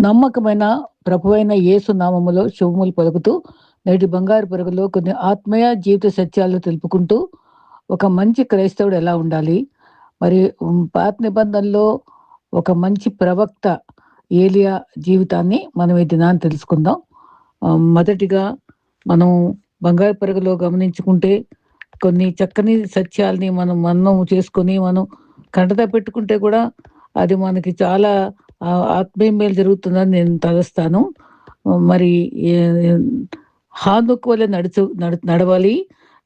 నమ్మకమైన ప్రభువైన యేసు నామములో శుభములు పలుకుతూ, నేటి బంగారు పరుగులో కొన్ని ఆత్మీయ జీవిత సత్యాలు తెలుపుకుంటూ, ఒక మంచి క్రైస్తవుడు ఎలా ఉండాలి? మరి పాత నిబంధనలో ఒక మంచి ప్రవక్త ఏలియా జీవితాన్ని మనం ఈ దినాన తెలుసుకుందాం. మొదటిగా మనం బంగారు పరుగులో గమనించుకుంటే, కొన్ని చక్కని సత్యాల్ని మనం మననం చేసుకొని, మనం కంటత పెట్టుకుంటే కూడా అది మనకి చాలా ఆత్మీయ మేలు జరుగుతుందని నేను తలస్తాను. మరి ఏ హానోకు వలె నడవాలి.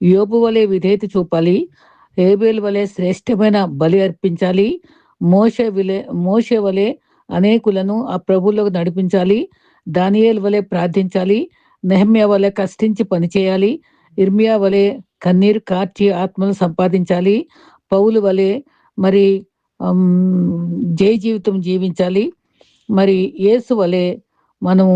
యోబు వలె విధేయత చూపాలి. హేబేలు వలె శ్రేష్టమైన బలి అర్పించాలి. మోషే విలె మోషే వలె అనేకులను ఆ ప్రభువులోకి నడిపించాలి. దానియేలు వలె ప్రార్థించాలి. నెహెమ్యా వలె కష్టించి పనిచేయాలి. ఇర్మియా వలె కన్నీరు కార్చి ఆత్మను సంపాదించాలి. పౌలు వలె మరి జయ జీవితం జీవించాలి. మరి యేసు వలె మనము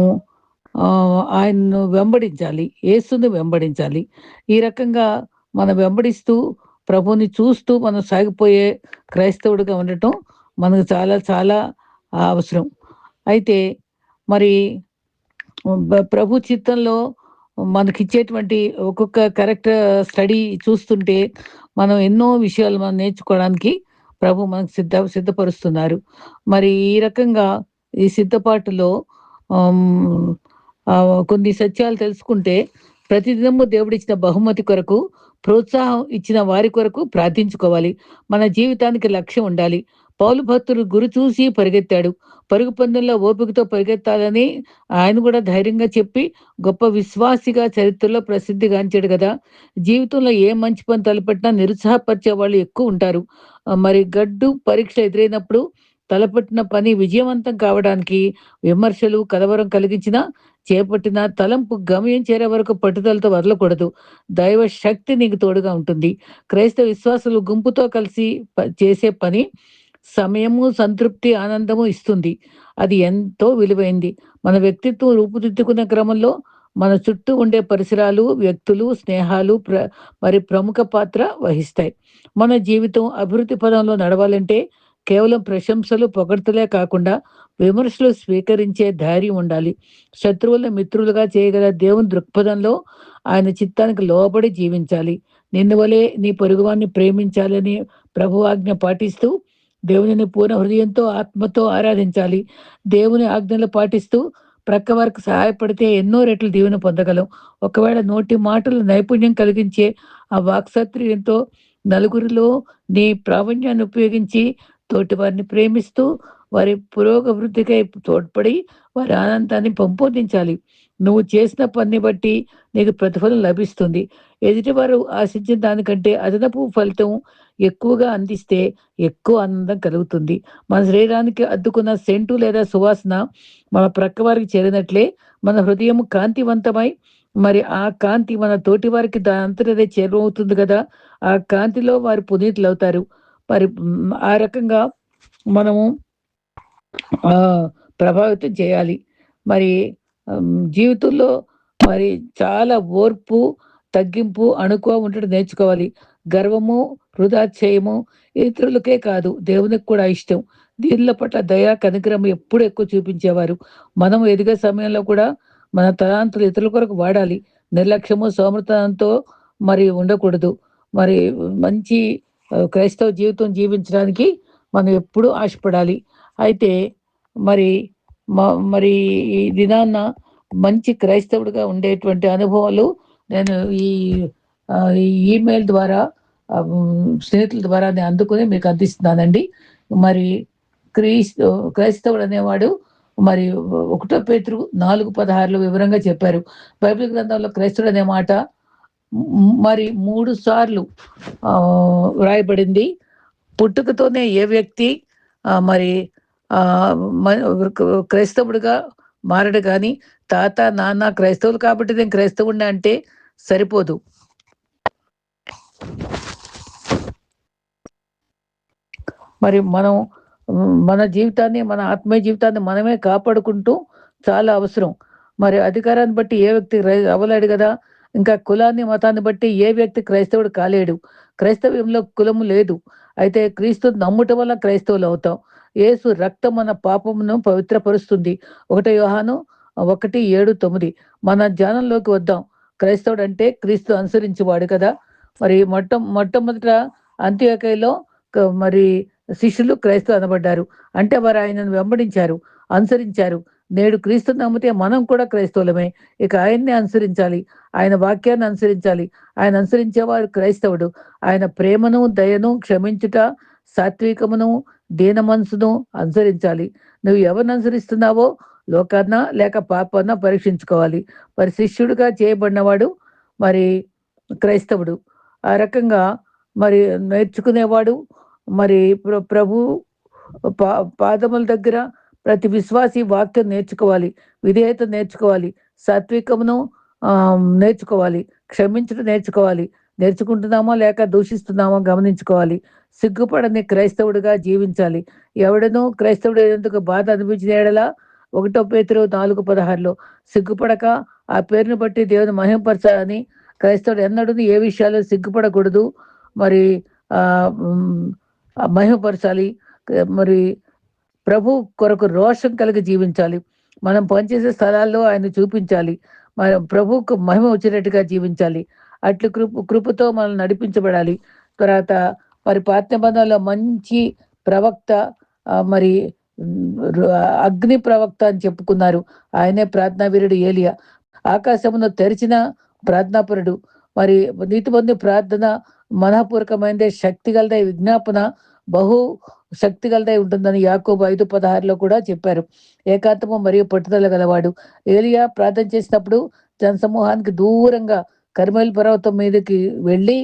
ఆయన్ను వెంబడించాలి. యేసుని వెంబడించాలి. ఈ రకంగా మనం వెంబడిస్తూ ప్రభువుని చూస్తూ మనం సాగిపోయే క్రైస్తవుడిగా ఉండటం మనకు చాలా చాలా అవసరం. అయితే మరి ప్రభు చిత్తంలో మనకిచ్చేటువంటి ఒక్కొక్క కరెక్ట్ స్టడీ చూస్తుంటే మనం ఎన్నో విషయాలు మనం నేర్చుకోవడానికి ప్రభు మనకు సిద్ధపరుస్తున్నారు. మరి ఈ రకంగా ఈ సిద్ధపాటులో కొన్ని సత్యాలు తెలుసుకుంటే, ప్రతిదినము దేవుడిచ్చిన బహుమతి కొరకు, ప్రోత్సాహం ఇచ్చిన వారి కొరకు ప్రార్థించుకోవాలి. మన జీవితానికి లక్ష్యం ఉండాలి. పౌలు భక్తుడు గురి చూసి పరిగెత్తాడు. పరుగు పందెంలో ఓపికతో పరిగెత్తాలని ఆయన కూడా ధైర్యంగా చెప్పి గొప్ప విశ్వాసిగా చరిత్రలో ప్రసిద్ధిగాంచాడు కదా! జీవితంలో ఏ మంచి పని తలపెట్టినా నిరుత్సాహపరిచే వాళ్ళు ఎక్కువ ఉంటారు. మరి గడ్డు పరీక్ష ఎదురైనప్పుడు తలపెట్టిన పని విజయవంతం కావడానికి విమర్శలు, కలవరం కలిగించినా చేపట్టిన తలంపు గమ్యం చేరే వరకు పట్టుదలతో వదలకూడదు. దైవ శక్తి నీకు తోడుగా ఉంటుంది. క్రైస్తవ విశ్వాసులు గుంపుతో కలిసి చేసే పని సమయము, సంతృప్తి, ఆనందము ఇస్తుంది. అది ఎంతో విలువైంది. మన వ్యక్తిత్వం రూపుదిద్దుకునే క్రమంలో మన చుట్టూ ఉండే పరిసరాలు, వ్యక్తులు, స్నేహాలు మరి ప్రముఖ పాత్ర వహిస్తాయి. మన జీవితం అభివృద్ధి పదంలో నడవాలంటే కేవలం ప్రశంసలు, పొగడ్తలే కాకుండా విమర్శలు స్వీకరించే ధైర్యం ఉండాలి. శత్రువులను మిత్రులుగా చేయగల దేవుని దృక్పథంలో ఆయన చిత్తానికి లోబడి జీవించాలి. నిన్ను వలె నీ పొరుగువాన్ని ప్రేమించాలని ప్రభువాజ్ఞ పాటిస్తూ దేవునిని పూర్ణ హృదయంతో, ఆత్మతో ఆరాధించాలి. దేవుని ఆజ్ఞలు పాటిస్తూ ప్రక్క వారికి సహాయపడితే ఎన్నో రెట్లు దీవెన పొందగలం. ఒకవేళ నోటి మాటలు నైపుణ్యం కలిగించే ఆ వాక్సత్రియంతో నలుగురిలో నీ ప్రావీణ్యాన్ని ఉపయోగించి తోటి వారిని ప్రేమిస్తూ వారి పురోగవృద్ధికై తోడ్పడి వారి ఆనందాన్ని పెంపొందించాలి. నువ్వు చేసిన పని బట్టి నీకు ప్రతిఫలం లభిస్తుంది. ఎదుటివారు ఆశించిన దానికంటే అదనపు ఫలితం ఎక్కువగా అందిస్తే ఎక్కువ ఆనందం కలుగుతుంది. మన శరీరానికి అద్దుకున్న సెంటు లేదా సువాసన మన ప్రక్క వారికి చేరినట్లే మన హృదయం కాంతివంతమై మరి ఆ కాంతి మన తోటి వారికి దాని అంతటదే చేరువవుతుంది కదా! ఆ కాంతిలో వారు పునీతులవుతారు. మరి ఆ రకంగా మనము ప్రభావితం చేయాలి. మరి జీవితంలో మరి చాలా ఓర్పు, తగ్గింపు, అణకువ ఉండడం నేర్చుకోవాలి. గర్వము, వృధాశ్చయము ఇతరులకే కాదు దేవునికి కూడా ఇష్టం. దీనిల పట్ల దయ, కనికరం ఎప్పుడు ఎక్కువ చూపించేవారు. మనం ఎదిగే సమయంలో కూడా మన తలాంతులు ఇతరుల కొరకు వాడాలి. నిర్లక్ష్యము, సోమరితనంతో మరి ఉండకూడదు. మరి మంచి క్రైస్తవ జీవితం జీవించడానికి మనం ఎప్పుడూ ఆశపడాలి. అయితే మరి మరి ఈ దినాన్న మంచి క్రైస్తవుడిగా ఉండేటువంటి అనుభవాలు నేను ఈ ఈమెయిల్ ద్వారా స్నేహితుల ద్వారా నేను అందుకుని మీకు అందిస్తున్నానండి. మరి క్రైస్తవుడు అనేవాడు మరి 1 పేతురు 4:16 వివరంగా చెప్పారు. బైబిల్ గ్రంథంలో క్రైస్తవుడు అనే మాట మరి 3 సార్లు వ్రాయబడింది. పుట్టుకతోనే ఏ వ్యక్తి మరి క్రైస్తవుడిగా మారడు కానీ తాత, నాన్న క్రైస్తవులు కాబట్టి నేను క్రైస్తవుడిని అంటే సరిపోదు. మరి మనం మన జీవితాన్ని, మన ఆత్మీయ జీవితాన్ని మనమే కాపాడుకుంటూ చాలా అవసరం. మరి అధికారాన్ని బట్టి ఏ వ్యక్తి అవ్వలేడు కదా! ఇంకా కులాన్ని, మతాన్ని బట్టి ఏ వ్యక్తి క్రైస్తవుడు కాలేడు. క్రైస్తవ్యంలో కులము లేదు. అయితే క్రీస్తుని నమ్ముట వల్ల క్రైస్తవులు అవుతాం. యేసు రక్తం మన పాపమును పవిత్రపరుస్తుంది. 1 యోహాను 1:7-9. మన ధ్యానంలోకి వద్దాం. క్రైస్తవుడు అంటే క్రీస్తు అనుసరించేవాడు కదా! మరి మొట్టమొదట అంత్యోకయలో మరి శిష్యులు క్రైస్తవ అనబడ్డారు. అంటే వారు ఆయనను వెంబడించారు, అనుసరించారు. నేడు క్రీస్తుని నమ్మితే మనం కూడా క్రైస్తవులమే. ఇక ఆయన్నే అనుసరించాలి. ఆయన వాక్యాన్ని అనుసరించాలి. ఆయన అనుసరించేవాడు క్రైస్తవుడు. ఆయన ప్రేమను, దయను, క్షమించుట, సాత్వికమును, దీన మనసును అనుసరించాలి. నువ్వు ఎవరిని అనుసరిస్తున్నావో లోకాన్న లేక పాపాన్న పరీక్షించుకోవాలి. మరి శిష్యుడిగా చేయబడినవాడు మరి క్రైస్తవుడు. ఆ రకంగా మరి నేర్చుకునేవాడు మరి ప్రభు పా పాదముల దగ్గర ప్రతి విశ్వాసి వాక్యం నేర్చుకోవాలి. విధేయత నేర్చుకోవాలి. సాత్వికమును నేర్చుకోవాలి. క్షమించడం నేర్చుకోవాలి. నేర్చుకుంటున్నామా లేక దూషిస్తున్నామా గమనించుకోవాలి. సిగ్గుపడని క్రైస్తవుడిగా జీవించాలి. ఎవడనూ క్రైస్తవుడు ఎందుకు బాధ అనిపించిన యెడల 1 పేతురు 4:16 సిగ్గుపడక ఆ పేరును బట్టి దేవుని మహిమపరచాలని క్రైస్తవుడు ఎన్నడూ ఏ విషయాల్లో సిగ్గుపడకూడదు. మరి మహిమపరచాలి. మరి ప్రభు కొరకు రోషం కలిగి జీవించాలి. మనం పనిచేసే స్థలాల్లో ఆయన చూపించాలి. మనం ప్రభువుకు మహిమ వచ్చేటట్టుగా జీవించాలి. అట్లు కృపతో మనం నడిపించబడాలి. తర్వాత మరి పాత నిబంధనలో మంచి ప్రవక్త మరి అగ్ని ప్రవక్త అని చెప్పుకున్నారు. ఆయనే ప్రార్థనా వీరుడు ఏలియా. ఆకాశమును తెరిచిన ప్రార్థనాపరుడు. మరి నీతిమంతుని ప్రార్థన మనఃపూర్వకమైనదే, శక్తి గలదై, విజ్ఞాపన బహు శక్తి గలదై ఉంటుందని యాకోబు 5:16 కూడా చెప్పారు. ఏకాంతము మరియు పట్టుదల గలవాడు. ఏలియా ప్రార్థన చేసినప్పుడు జనసమూహానికి దూరంగా కర్మెల్ పర్వతం మీదకి వెళ్ళి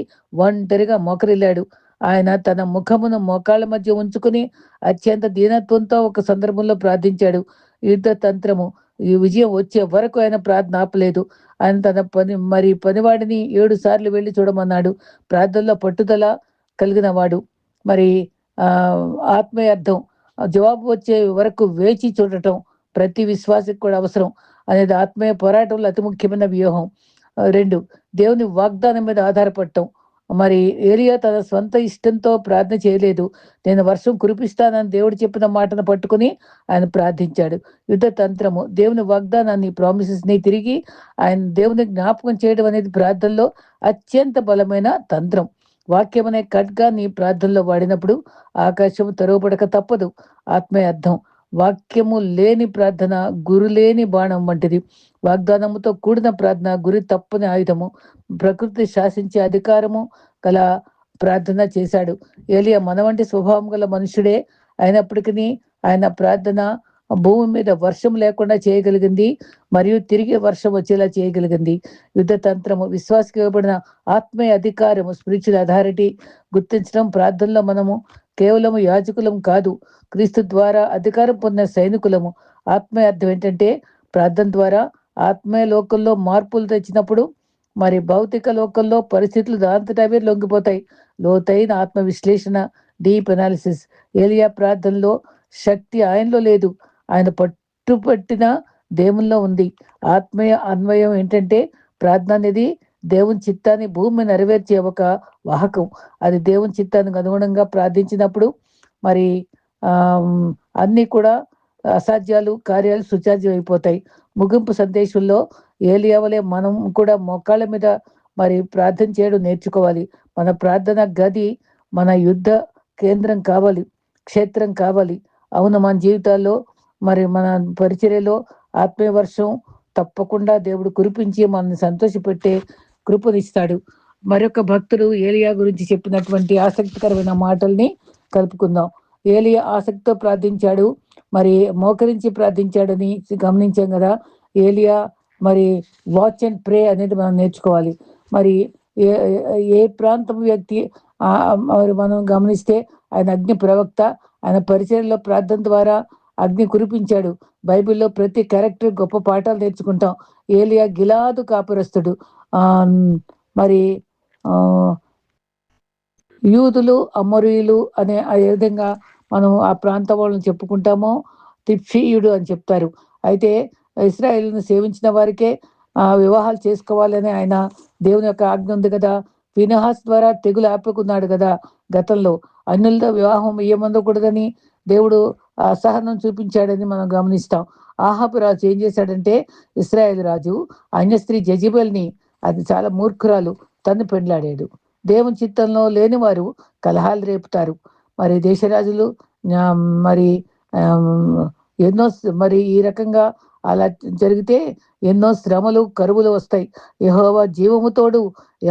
ఒంటరిగా మోకరిల్లాడు. ఆయన తన ముఖమును మోకాళ్ళ మధ్య ఉంచుకుని అత్యంత దీనత్వంతో ఒక సందర్భంలో ప్రార్థించాడు. యుద్ధ తంత్రము ఈ విజయం వచ్చే వరకు ఆయన ప్రార్థన ఆపలేదు. ఆయన తన పనివాడిని 7 సార్లు వెళ్ళి చూడమన్నాడు. ప్రార్థనలో పట్టుదల కలిగిన వాడు. మరి ఆత్మీయార్థం జవాబు వచ్చే వరకు వేచి చూడటం ప్రతి విశ్వాసికి కూడా అవసరం అనేది ఆత్మీయ పోరాటంలో అతి ముఖ్యమైన వ్యూహం. 2 దేవుని వాగ్దానం మీద ఆధారపడటం. మరి ఏలియా తన స్వంత ఇష్టంతో ప్రార్థన చేయలేదు. నేను వర్షం కురిపిస్తానని దేవుడు చెప్పిన మాటను పట్టుకుని ఆయన ప్రార్థించాడు. యుద్ధ తంత్రము దేవుని వాగ్దానాన్ని, ప్రామిసెస్ ని తిరిగి ఆయన దేవుని జ్ఞాపకం చేయడం అనేది ప్రార్థనలో అత్యంత బలమైన తంత్రం. వాక్యం అనే ఖడ్గాన్ని ప్రార్థనలో వాడినప్పుడు ఆకాశం తెరవబడక తప్పదు. ఆత్మీయ అర్థం వాక్యము లేని ప్రార్థన గురు లేని బాణం వంటిది. వాగ్దానముతో కూడిన ప్రార్థన గురి తప్పని ఆయుధము. ప్రకృతి శాసించే అధికారము గల ప్రార్థన చేశాడు. ఏలియా మన వంటి స్వభావం గల మనుషుడే అయినప్పటికీ ఆయన ప్రార్థన భూమి మీద వర్షం లేకుండా చేయగలిగింది మరియు తిరిగి వర్షం వచ్చేలా చేయగలిగింది. యుద్ధ తంత్రము విశ్వాసకి ఇవ్వబడిన ఆత్మీయ అధికారము, స్పిరిచువల్ అథారిటీ గుర్తించడం. ప్రార్థనలో మనము కేవలం యాజకులం కాదు, క్రీస్తు ద్వారా అధికారం పొందిన సైనికులము. ఆత్మీయ అర్థం ఏంటంటే ప్రార్థన ద్వారా ఆత్మీయ లోకంలో మార్పులు తెచ్చినప్పుడు మరి భౌతిక లోకంలో పరిస్థితులు దాంతటవే లొంగిపోతాయి. లోతైన ఆత్మ విశ్లేషణ, డీప్ అనాలిసిస్. ఏలియా ప్రార్థనలో శక్తి ఆయనలో లేదు, ఆయన పట్టుపట్టిన దేవుల్లో ఉంది. ఆత్మీయ అన్వయం ఏంటంటే ప్రార్థన అనేది దేవుని చిత్తాన్ని భూమి నెరవేర్చే ఒక వాహకం. అది దేవుని చిత్తానికి అనుగుణంగా ప్రార్థించినప్పుడు మరి అన్నీ కూడా అసాధ్యాలు కార్యాలు సుచాధ్యం అయిపోతాయి. ముగింపు సందేశంలో ఏలియా వలె మనం కూడా మోకాళ్ళ మీద మరి ప్రార్థన చేయడం నేర్చుకోవాలి. మన ప్రార్థన గది మన యుద్ధ కేంద్రం కావాలి, క్షేత్రం కావాలి. అవును, మన జీవితాల్లో మరి మన పరిచర్యలో ఆత్మీయ వర్షం తప్పకుండా దేవుడు కురిపించి మనల్ని సంతోషపెట్టే కృపనిస్తాడు. మరొక భక్తుడు ఏలియా గురించి చెప్పినటువంటి ఆసక్తికరమైన మాటల్ని కలుపుకుందాం. ఏలియా ఆసక్తితో ప్రార్థించాడు, మరి మోకరించి ప్రార్థించాడని గమనించాం కదా. ఏలియా మరి వాచ్ అండ్ ప్రే అనేది మనం నేర్చుకోవాలి. మరి ఏ ఏ ప్రాంతం వ్యక్తి మరి మనం గమనిస్తే ఆయన అగ్ని ప్రవక్త. ఆయన పరిచయంలో ప్రార్థన ద్వారా అగ్ని కురిపించాడు. బైబిల్లో ప్రతి క్యారెక్టర్ గొప్ప పాఠాలు నేర్చుకుంటాం. ఏలియా గిలాదు కాపురస్తుడు. మరి యూదులు అమోరీయులు అనే ఏ విధంగా మనం ఆ ప్రాంతం వాళ్ళని చెప్పుకుంటామో తిప్షీయుడు అని చెప్తారు. అయితే ఇశ్రాయేలును సేవించిన వారికే వివాహాలు చేసుకోవాలని ఆయన దేవుని యొక్క ఆజ్ఞ ఉంది కదా. ఫీనెహాస్ ద్వారా తెగులు ఆపుకున్నాడు కదా గతంలో. అన్యులతో వివాహం ఇయ్యమందకూడదని దేవుడు అసహనం చూపించాడని మనం గమనిస్తాం. ఆహాబు రాజు ఏం చేశాడంటే, ఇశ్రాయేలు రాజు అన్య స్త్రీ జెజబెల్ని, అది చాలా మూర్ఖురాలు, తన్ను పెండ్లాడాడు. దేవుని చిత్తంలో లేని వారు కలహాలు రేపుతారు. మరి దేశరాజులు ఆ, మరి ఆ, ఎన్నో మరి ఈ రకంగా అలా జరిగితే ఎన్నో శ్రమలు కరువులు వస్తాయి. యెహోవా జీవము తోడు,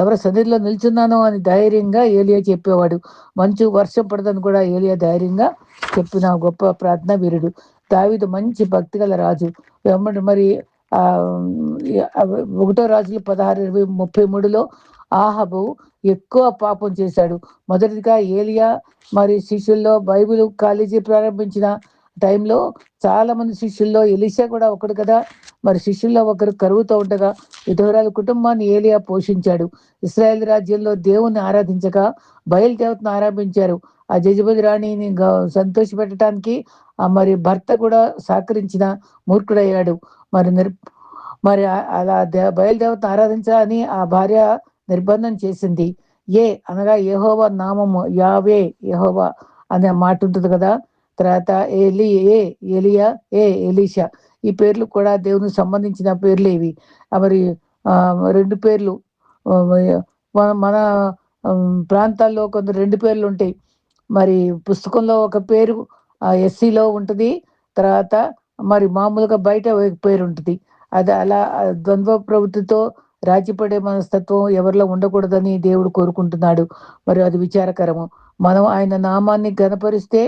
ఎవరి సన్నిధిలో నిల్చున్నానో అని ధైర్యంగా ఏలియా చెప్పేవాడు. మంచు వర్షం పడదని కూడా ఏలియా ధైర్యంగా చెప్పిన గొప్ప ప్రార్థనా వీరుడు. దావీదు మంచి భక్తి గల రాజు. మరి ఆ 1 రాజులు 16:20-33లో ఆహాబు ఎక్కువ పాపం చేశాడు. మొదటిగా ఏలియా మరి శిష్యుల్లో బైబిల్ కాలేజీ ప్రారంభించిన టైంలో చాలా మంది శిష్యుల్లో ఎలీషా కూడా ఒకడు కదా. మరి శిష్యుల్లో ఒకరు కరువుతో ఉండగా విధవరాల కుటుంబాన్ని ఏలియా పోషించాడు. ఇశ్రాయేల్ రాజ్యంలో దేవుణ్ణి ఆరాధించక బయలుదేవతను ఆరాధించారు. ఆ జజబది రాణిని సంతోషపెట్టడానికి మరి భర్త కూడా సహకరించిన మూర్ఖుడయ్యాడు. మరి మరి అలా బయలుదేవతను ఆరాధించాలని ఆ భార్య నిర్బంధం చేసింది. అనగా యెహోవా నామము, యావే యెహోవా అనే మాట ఉంటుంది కదా. తర్వాత ఎలియా, ఎలీషా, ఈ పేర్లు కూడా దేవునికి సంబంధించిన పేర్లు ఇవి. మరి 2 పేర్లు మన ప్రాంతాల్లో కొంత 2 పేర్లు ఉంటాయి. మరి పుస్తకంలో ఒక పేరు ఎస్సీలో ఉంటుంది, తర్వాత మరి మామూలుగా బయట ఒక పేరు ఉంటుంది. అది అలా ద్వంద్వ ప్రవృత్తితో రాజీపడే మనస్తత్వం ఎవరిలో ఉండకూడదని దేవుడు కోరుకుంటున్నాడు. మరి అది విచారకరము. మనం ఆయన నామాన్ని గణపరిస్తే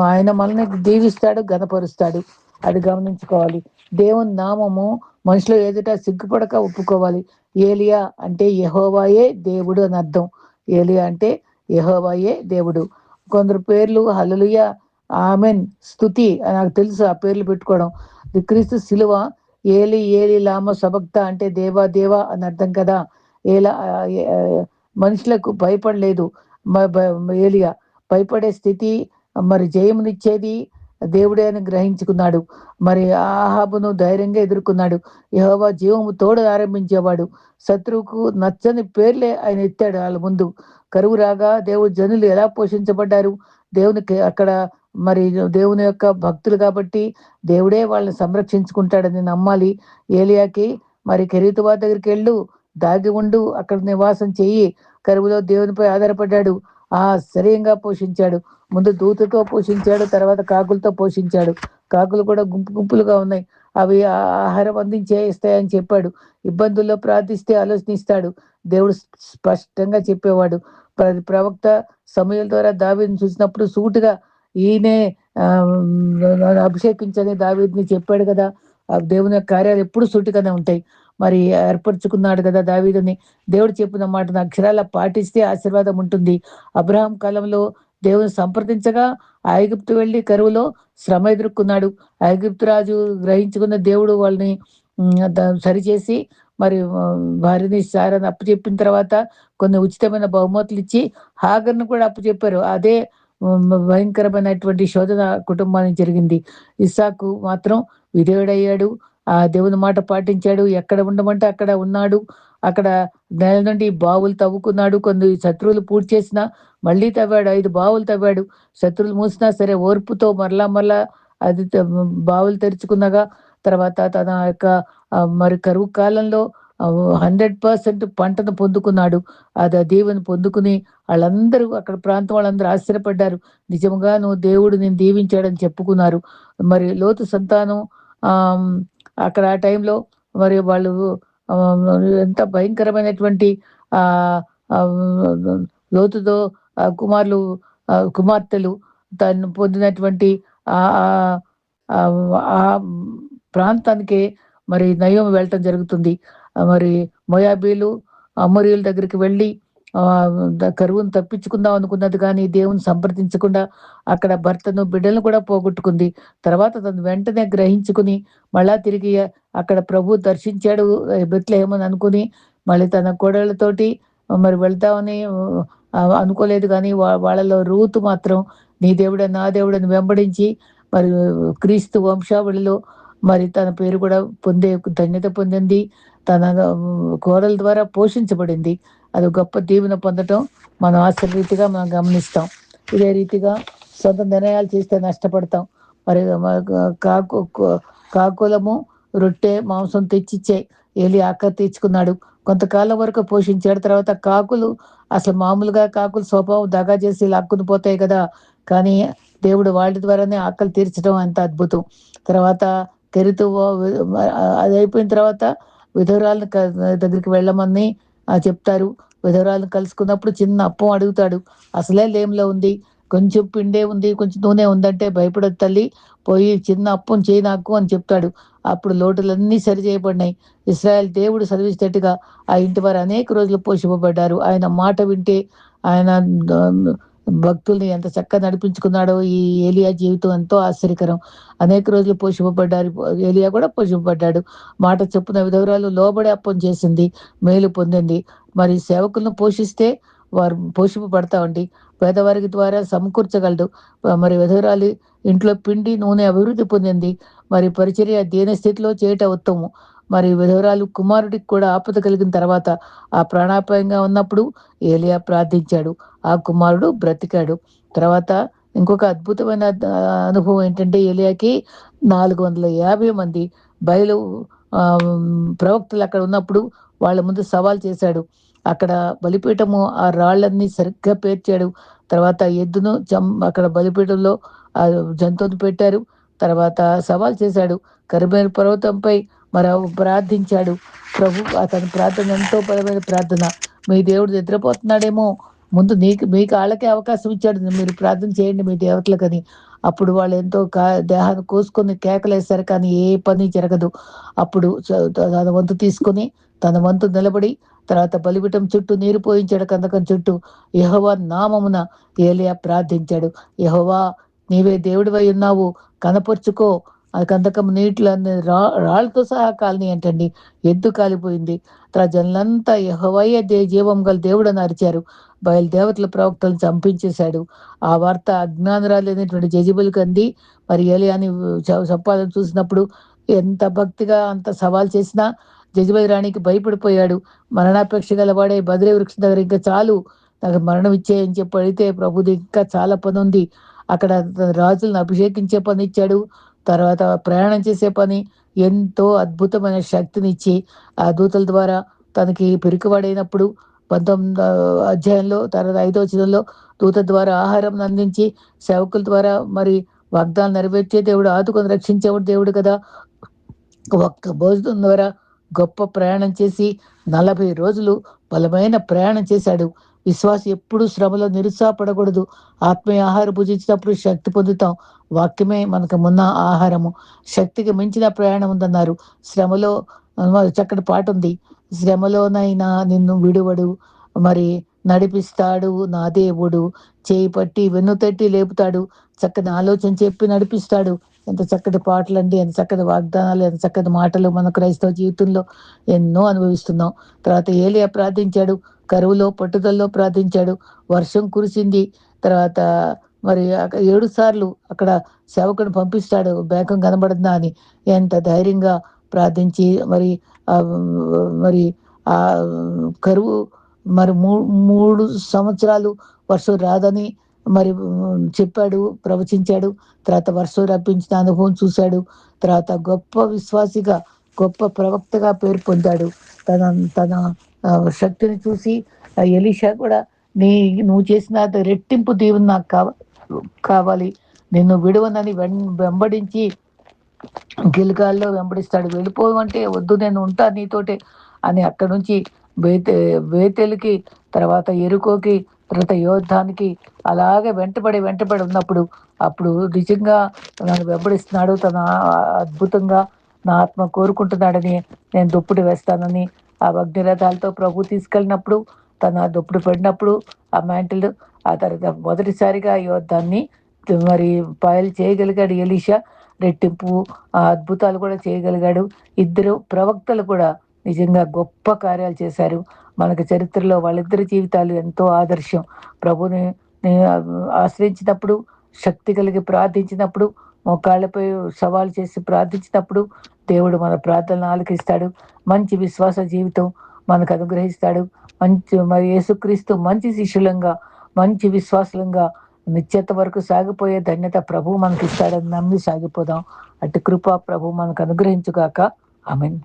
ఆయన మనల్ని దీవిస్తాడు, గణపరుస్తాడు. అది గమనించుకోవాలి. దేవుని నామము మనుషులు ఎదుట సిగ్గుపడక ఒప్పుకోవాలి. ఏలియా అంటే యెహోవాయే దేవుడు అని అర్థం. ఏలియా అంటే యెహోవాయే దేవుడు. కొందరు పేర్లు హల్లెలూయా, ఆమెన్, స్తుతి, నాకు తెలుసు ఆ పేర్లు పెట్టుకోవడం. క్రీస్తు శిలువ ఏలి ఏలి లామ సబక్త అంటే దేవా దేవా అని అర్థం కదా. ఏలా మనుషులకు భయపడలేదు ఏలియా. భయపడే స్థితి మరి జయమునిచ్చేది దేవుడే అని గ్రహించుకున్నాడు. మరి ఆహాబును ధైర్యంగా ఎదుర్కొన్నాడు. యెహోవా జీవము తోడు ఆరంభించేవాడు. శత్రువుకు నచ్చని పేర్లే ఆయన ఎత్తాడు వాళ్ళ ముందు. కరువు రాగా దేవుడు జనులు ఎలా పోషించబడ్డారు. దేవునికి అక్కడ మరి దేవుని యొక్క భక్తులు కాబట్టి దేవుడే వాళ్ళని సంరక్షించుకుంటాడని నమ్మాలి. ఏలియాకి మరి కెరీతు వారి దగ్గరికి వెళ్ళు, దాగి ఉండు, అక్కడ నివాసం చెయ్యి. కరువులో దేవునిపై ఆధారపడ్డాడు. శరీరంగా పోషించాడు. ముందు దూతతో పోషించాడు, తర్వాత కాకులతో పోషించాడు. కాకులు కూడా గుంపు గుంపులుగా ఉన్నాయి, అవి ఆహారం అందించేస్తాయని చెప్పాడు. ఇబ్బందుల్లో ప్రార్థిస్తే ఆలోచనిస్తాడు. దేవుడు స్పష్టంగా చెప్పేవాడు. ప్రవక్త సమూయేలు ద్వారా దావీదుని చూసినప్పుడు సూటిగా ఈయనే అభిషేకించని దావీదుని చెప్పాడు కదా. దేవుని యొక్క కార్యాలు ఎప్పుడు సూటిగానే ఉంటాయి. మరి ఏర్పరచుకున్నాడు కదా దావీదుని. దేవుడు చెప్పిన మాటను అక్షరాల పాటిస్తే ఆశీర్వాదం ఉంటుంది. అబ్రహాం కాలంలో దేవుని సంప్రదించగా ఐగుప్తు వెళ్ళి కరువులో శ్రమ ఎదుర్కొన్నాడు. ఐగుప్తు రాజు గ్రహించుకున్న దేవుడు వాళ్ళని సరిచేసి మరి భార్యని సారాన్ని అప్పచెప్పిన తర్వాత కొన్ని ఉచితమైన బహుమతులు ఇచ్చి హాగర్ను కూడా అప్పచెప్పారు. అదే భయంకరమైనటువంటి శోధన కుటుంబానికి జరిగింది. ఇస్సాకు మాత్రం విధేయుడయ్యాడు. ఆ దేవుని మాట పాటించాడు. ఎక్కడ ఉండమంటే అక్కడ ఉన్నాడు. అక్కడ నేల నుండి బావులు తవ్వుకున్నాడు. కొన్ని శత్రువులు పూర్తి చేసినా మళ్ళీ తవ్వాడు. 5 బావులు తవ్వాడు. శత్రువులు మూసినా సరే ఓర్పుతో మరలా అది బావులు తెరుచుకున్నగా తర్వాత తన యొక్క మరి కరువు కాలంలో 100% పంటను పొందుకున్నాడు. అది ఆ దీవెని పొందుకుని వాళ్ళందరూ అక్కడ ప్రాంతం వాళ్ళందరూ ఆశ్చర్యపడ్డారు. నిజంగా నువ్వు దేవుడు నేను దీవించాడని చెప్పుకున్నారు. మరి లోతు సంతానం అక్కడ ఆ టైంలో మరి వాళ్ళు ఎంత భయంకరమైనటువంటి ఆ లోతుతో కుమారులు కుమార్తెలు తను పొందినటువంటి ఆ ప్రాంతానికి మరి నయోమి వెళ్ళటం జరుగుతుంది. మరి మోయాబీలు అమోరీయుల దగ్గరికి వెళ్ళి కరువును తప్పించుకుందాం అనుకున్నది, కానీ దేవుని సంప్రదించకుండా అక్కడ భర్తను బిడ్డలను కూడా పోగొట్టుకుంది. తర్వాత తను వెంటనే గ్రహించుకుని మళ్ళా తిరిగి అక్కడ ప్రభు దర్శించాడు బెత్లెహేమని అనుకుని మళ్ళీ తన కోడళ్ళతోటి మరి వెళ్తామని అనుకోలేదు. కానీ వాళ్ళలో రూతు మాత్రం నీ దేవుడే నా దేవుడని వెంబడించి మరి క్రీస్తు వంశావళిలో మరి తన పేరు కూడా ధన్యత పొందింది. తన కోడల ద్వారా పోషించబడింది. అది గొప్ప దీవెన పొందటం మనం ఆశ్చర్యరీతిగా మనం గమనిస్తాం. ఇదే రీతిగా సొంత నిర్ణయాలు చేస్తే నష్టపడతాం. మరి కాకు కాకులము రొట్టె మాంసం తెచ్చిచ్చే ఏలి ఆకలి తీర్చుకున్నాడు. కొంతకాలం వరకు పోషించాడు. తర్వాత కాకులు అసలు మామూలుగా కాకులు స్వభావం దగా చేసి లాక్కుని పోతాయి కదా! కానీ దేవుడు వాటి ద్వారానే ఆకలి తీర్చడం అంత అద్భుతం. తర్వాత కెరీతు అది అయిపోయిన తర్వాత విధవరాలను దగ్గరికి వెళ్ళమని చెప్తారు. విధవరాలను కలుసుకున్నప్పుడు చిన్న అప్పం అడుగుతాడు. అసలే లేమిలో ఉంది. కొంచెం పిండే ఉంది, కొంచెం నూనె ఉందంటే భయపడొద్దు తల్లి, పోయి చిన్న అప్పం చేయి నాకు అని చెప్తాడు. అప్పుడు లోటులన్నీ సరిచేయబడినాయి. ఇశ్రాయేల్ దేవుడు సెలవిచ్చినట్టుగా ఆ ఇంటి వారు అనేక రోజులు పోషింపబడ్డారు. ఆయన మాట వింటే ఆయన భక్తుల్ని ఎంత చక్కగా నడిపించుకున్నాడో. ఈ ఏలియా జీవితం ఎంతో ఆశ్చర్యకరం. అనేక రోజులు పోషింపబడ్డారు. ఏలియా కూడా పోషింపబడ్డాడు. మాట చొప్పున విధవరాలు లోబడి అప్పం చేసింది, మేలు పొందింది. మరి సేవకులను పోషిస్తే వారు పోషింపబడతామండి. పేదవారికి ద్వారా సమకూర్చగలడు. మరి విధవరాలి ఇంట్లో పిండి నూనె అభివృద్ధి పొందింది. మరి పరిచర్య దీన స్థితిలో చేయట ఉత్తమం. మరి విధవరాలు కుమారుడికి కూడా ఆపద కలిగిన తర్వాత ఆ ప్రాణాపాయంగా ఉన్నప్పుడు ఏలియా ప్రార్థించాడు. ఆ కుమారుడు బ్రతికాడు. తర్వాత ఇంకొక అద్భుతమైన అనుభవం ఏంటంటే, ఏలియాకి 450 మంది బయలు ప్రవక్తలు అక్కడ ఉన్నప్పుడు వాళ్ళ ముందు సవాల్ చేశాడు. అక్కడ బలిపీఠము ఆ రాళ్ళన్నీ సరిగ్గా పేర్చాడు. తర్వాత ఎద్దును అక్కడ బలిపీఠంలో ఆ జంతువుని పెట్టారు. తర్వాత సవాల్ చేశాడు. కరిమేలు పర్వతంపై మరి ప్రార్థించాడు. ప్రభు అతని ప్రార్థన ఎంతో బలమైన ప్రార్థన. మీ దేవుడు నిద్రపోతున్నాడేమో, ముందు మీ కాళ్ళకే అవకాశం ఇచ్చాడు, మీరు ప్రార్థన చేయండి మీ దేవతలకని. అప్పుడు వాళ్ళు ఎంతో దేహాన్ని కోసుకొని కేకలేస్తారు, కానీ ఏ పని జరగదు. అప్పుడు తన వంతు తీసుకొని తన వంతు నిలబడి తర్వాత బలిపీఠం చుట్టూ నీరు పోయించాడు. కందకం చుట్టూ యెహోవా నామమున ఏలియా ప్రార్థించాడు. యెహోవా, నీవే దేవుడివై ఉన్నావు, కనపరుచుకో. ఆ కందకం నీటిలన్నీ రాళ్ళతో సహా కాలనీ అంటండి. ఎద్దు కాలిపోయింది. తర్వాత జనులంతా యెహోవాయే జీవం గల దేవుడు అని అరిచారు. బయలుదేవతల ప్రవక్తలను చంపించేశాడు. ఆ వార్త అజ్ఞానురాలైనటువంటి జెజబెలుకు అంది. మరి ఏలియాని చంపాలని చూసినప్పుడు ఎంత భక్తిగా అంత సవాల్ చేసినా జెజబెల్ రాణికి భయపడిపోయాడు. మరణాపేక్ష గలవాడే బద్రే వృక్షం దగ్గర ఇంకా చాలు, నాకు మరణం ఇచ్చేయని చెప్పి అడిగితే, ప్రభుది ఇంకా చాలా పని ఉంది. అక్కడ రాజులను అభిషేకించే పని ఇచ్చాడు. తర్వాత ప్రయాణం చేసే పని, ఎంతో అద్భుతమైన శక్తినిచ్చి ఆ దూతల ద్వారా తనకి పిరికివాడైనప్పుడు 19వ అధ్యాయంలో తర్వాత 5వ వచనంలో దూత ద్వారా ఆహారం అందించి సేవకుల ద్వారా మరి వాగ్దానాలు నెరవేర్చే దేవుడు, ఆదుకొని రక్షించేవాడు దేవుడు కదా. ఒక్క భోజనం ద్వారా గొప్ప ప్రయాణం చేసి 40 రోజులు బలమైన ప్రయాణం చేశాడు. విశ్వాసం ఎప్పుడు శ్రమలో నిరుత్సాహపడకూడదు. ఆత్మీయ ఆహారం భుజించినప్పుడు శక్తి పొందుతాం. వాక్యమే మనకు మున్న ఆహారము. శక్తికి మించిన ప్రయాణం ఉందన్నారు. శ్రమలో చక్కటి పాట ఉంది. శ్రమలోనైనా నిన్ను విడువడు, మరి నడిపిస్తాడు నా దేవుడు, చేయి పట్టి వెన్ను తట్టి లేపుతాడు, చక్కని ఆలోచన చెప్పి నడిపిస్తాడు. ఎంత చక్కటి పాటలండి, ఎంత చక్కటి వాగ్దానాలు, ఎంత చక్కటి మాటలు మన క్రైస్తవ జీవితంలో ఎన్నో అనుభవిస్తున్నాం. తర్వాత ఏలియా ప్రార్థించాడు. కరువులో పట్టుదలలో ప్రార్థించాడు. వర్షం కురిసింది. తర్వాత మరి 7 సార్లు అక్కడ సేవకుని పంపిస్తాడు, మేఘం కనబడుతుందా అని. ఎంత ధైర్యంగా ప్రార్థించి మరి మరి ఆ కరువు మరి 3 సంవత్సరాలు వర్షం రాదని మరి చెప్పాడు, ప్రవచించాడు. తర్వాత వర్షం రప్పించిన అనుభవం చూశాడు. తర్వాత గొప్ప విశ్వాసిగా, గొప్ప ప్రవక్తగా పేరు పొందాడు. తన తన శక్తిని చూసి ఎలీషా కూడా, నువ్వు చేసిన రెట్టింపు దీవెన నాకు కావాలి, నిన్ను విడువనని వెంబడించి గిల్గాల్లో వెంబడిస్తాడు. వెళ్ళిపోవంటే వద్దు, నేను ఉంటా నీతోటే అని అక్కడి నుంచి బేతేలుకి, తర్వాత ఎరుకోకి, తర్వాత యోధానికి అలాగే వెంటబడి ఉన్నప్పుడు అప్పుడు నిజంగా నన్ను వెంబడిస్తున్నాడు, తన అద్భుతంగా నా ఆత్మ కోరుకుంటున్నాడని, నేను దుప్పటి వేస్తానని ఆ అగ్నిరథాలతో ప్రభు తీసుకెళ్ళినప్పుడు తన దుప్పటి పడినప్పుడు ఆ మ్యాంటిల్, ఆ తర్వాత మొదటిసారిగా యోధాన్ని మరి పాయలు చేయగలిగాడు ఎలీషా. రెట్టింపు అద్భుతాలు కూడా చేయగలిగాడు. ఇద్దరు ప్రవక్తలు కూడా నిజంగా గొప్ప కార్యాలు చేశారు. మనకు చరిత్రలో వాళ్ళిద్దరి జీవితాలు ఎంతో ఆదర్శం. ప్రభుని ఆశ్రయించినప్పుడు, శక్తి కలిగి ప్రార్థించినప్పుడు, మోకాళ్ళపై సవాలు చేసి ప్రార్థించినప్పుడు దేవుడు మన ప్రార్థనలు ఆలకిస్తాడు. మంచి విశ్వాస జీవితం మనకు అనుగ్రహిస్తాడు. మరి యేసుక్రీస్తు మంచి శిష్యులంగా, మంచి విశ్వాసులంగా నిశ్చేత వరకు సాగిపోయే ధన్యత ప్రభువు మనకి ఇస్తాడని నమ్మి సాగిపోదాం. అటు కృప ప్రభు మనకు అనుగ్రహించుగాక. ఆమేన్.